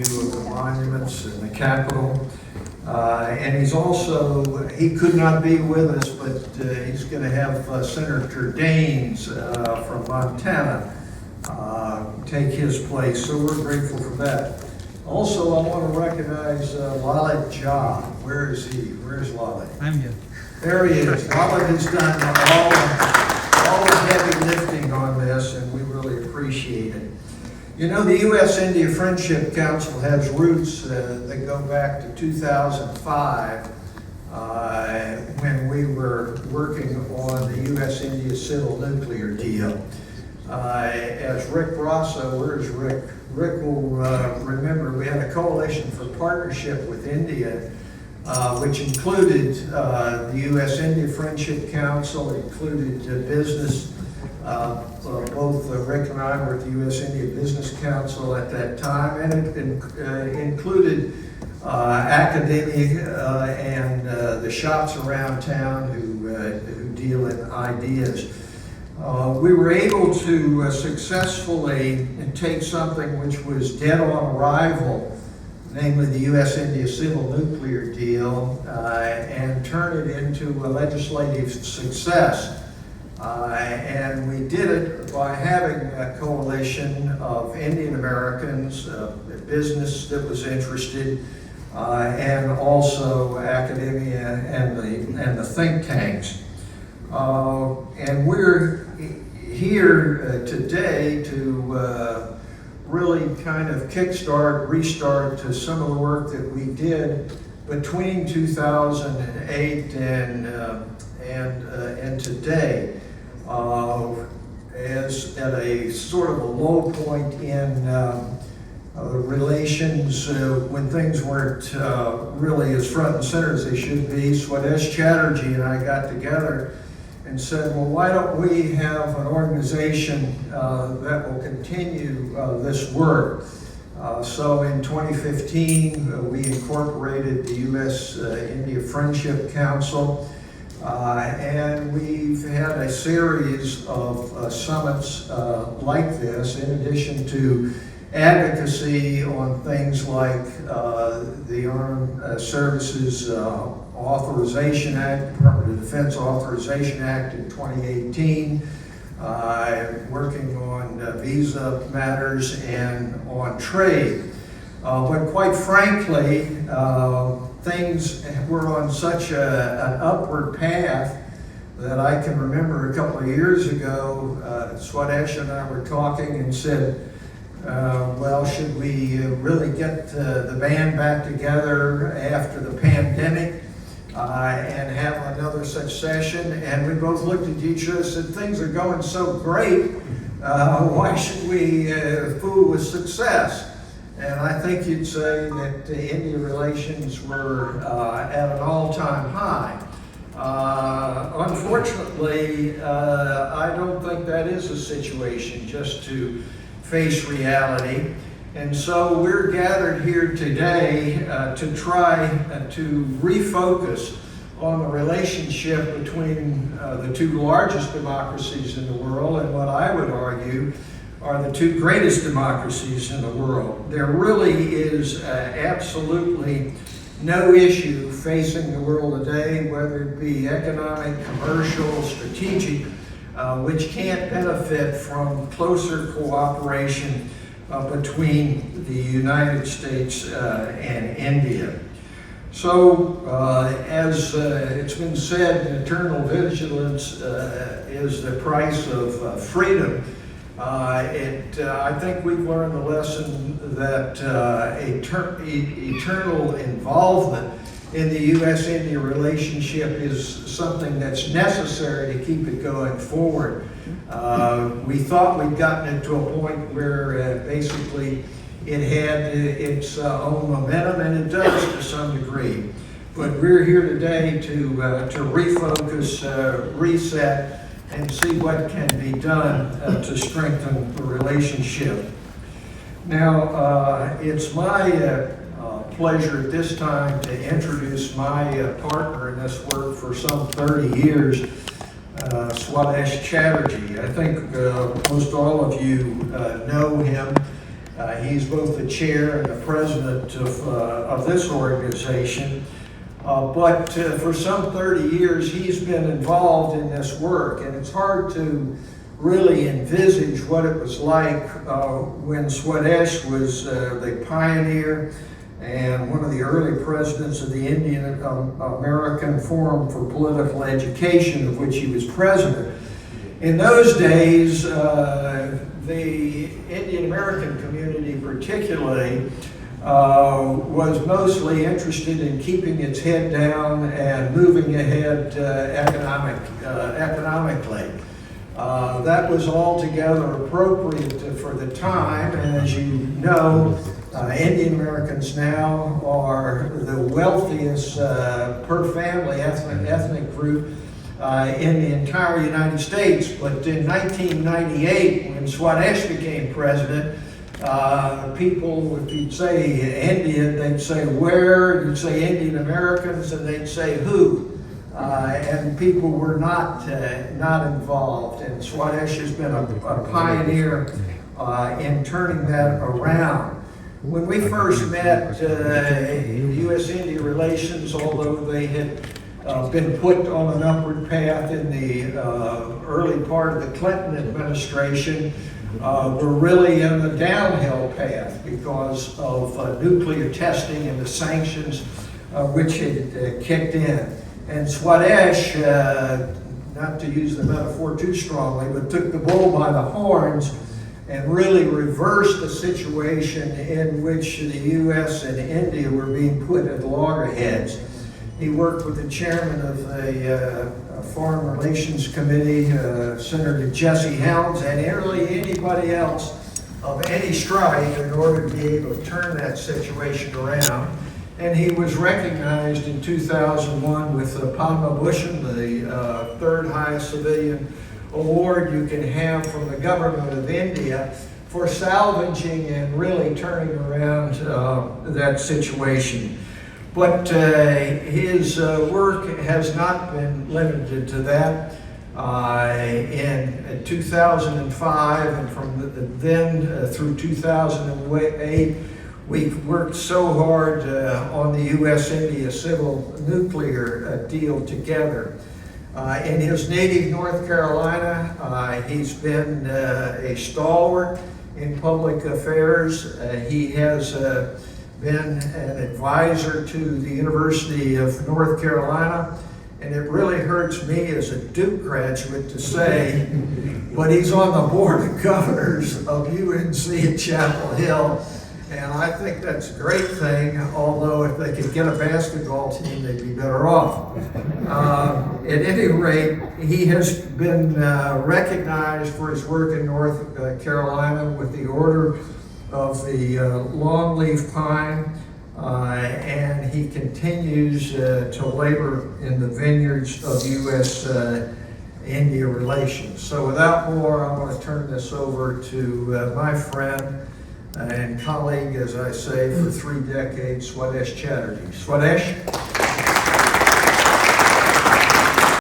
review of the monuments in the Capitol. And he's also, he could not be with us, but he's going to have Senator Daines from Montana take his place, so we're grateful for that. Also, I want to recognize Lalit Jha. Where is he? Where's Lalit? I'm here. There he is. Lalit has done all the heavy lifting on this, and we really appreciate it. You know, the U.S.-India Friendship Council has roots that go back to 2005 when we were working on the U.S.-India civil nuclear deal. As Rick Rosso, where's Rick? Rick will remember we had a coalition for partnership with India, which included the U.S.-India Friendship Council, included business. Both Rick and I were at the U.S.-India Business Council at that time, and it included academia and the shops around town who deal in ideas. We were able to successfully take something which was dead on arrival, namely the U.S.-India civil nuclear deal, and turn it into a legislative success. And we did it by having a coalition of Indian Americans, business that was interested, and also academia and the think tanks. And we're here today to really kind of restart to some of the work that we did between 2008 and today. As at a sort of a low point in relations when things weren't really as front and center as they should be, Swadesh Chatterjee and I got together and said, well, why don't we have an organization that will continue this work? So in 2015, we incorporated the U.S.-India Friendship Council. And we've had a series of summits like this, in addition to advocacy on things like the Armed Services Authorization Act, Department of Defense Authorization Act in 2018, working on visa matters and on trade. But quite frankly, things were on such an upward path that I can remember a couple of years ago, Swadesh and I were talking and said, well, should we really get the band back together after the pandemic and have another such session? And we both looked at each other and said, things are going so great, why should we fool with success? And I think you'd say that the India relations were at an all-time high. Unfortunately, I don't think that is the situation, just to face reality. And so we're gathered here today to try to refocus on the relationship between the two largest democracies in the world and what I would argue are the two greatest democracies in the world. There really is absolutely no issue facing the world today, whether it be economic, commercial, strategic, which can't benefit from closer cooperation between the United States and India. So, as it's been said, eternal vigilance is the price of freedom. I think we've learned the lesson that eternal involvement in the U.S.-India relationship is something that's necessary to keep it going forward. We thought we'd gotten it to a point where basically it had its own momentum, and it does to some degree. But we're here today to refocus, reset, and see what can be done to strengthen the relationship. Now, it's my pleasure at this time to introduce my partner in this work for some 30 years, Swadesh Chatterjee. I think most all of you know him He's both the chair and the president of this organization. But for some 30 years, he's been involved in this work, and it's hard to really envisage what it was like when Swadesh was the pioneer and one of the early presidents of the Indian American Forum for Political Education, of which he was president. In those days, the Indian American community particularly was mostly interested in keeping its head down and moving ahead economically. That was altogether appropriate for the time, and as you know, Indian Americans now are the wealthiest per family ethnic group in the entire United States. But in 1998, when Swadesh became president, people, if you'd say Indian, they'd say where, you'd say Indian Americans, and they'd say who. And people were not involved. And Swadesh has been a pioneer in turning that around. When we first met, U.S.-India relations, although they had been put on an upward path in the early part of the Clinton administration, were really in the downhill path because of nuclear testing and the sanctions which had kicked in. And Swadesh, not to use the metaphor too strongly, but took the bull by the horns and really reversed the situation in which the U.S. and India were being put at loggerheads. He worked with the chairman of the Foreign Relations Committee, Senator Jesse Helms, and really anybody else of any stripe in order to be able to turn that situation around. And he was recognized in 2001 with the Padma Bhushan, the third highest civilian award you can have from the government of India, for salvaging and really turning around that situation. But his work has not been limited to that. In 2005 and from then through 2008, we worked so hard on the U.S.-India civil nuclear deal together. In his native North Carolina, he's been a stalwart in public affairs. He has been an advisor to the University of North Carolina, and it really hurts me as a Duke graduate to say, but he's on the board of governors of UNC at Chapel Hill. And I think that's a great thing, although if they could get a basketball team, they'd be better off. At any rate, he has been recognized for his work in North Carolina with the Order of the Longleaf Pine, and he continues to labor in the vineyards of U.S.-India relations. So without more, I want to turn this over to my friend and colleague, as I say, for 3 decades, Swadesh Chatterjee. Swadesh?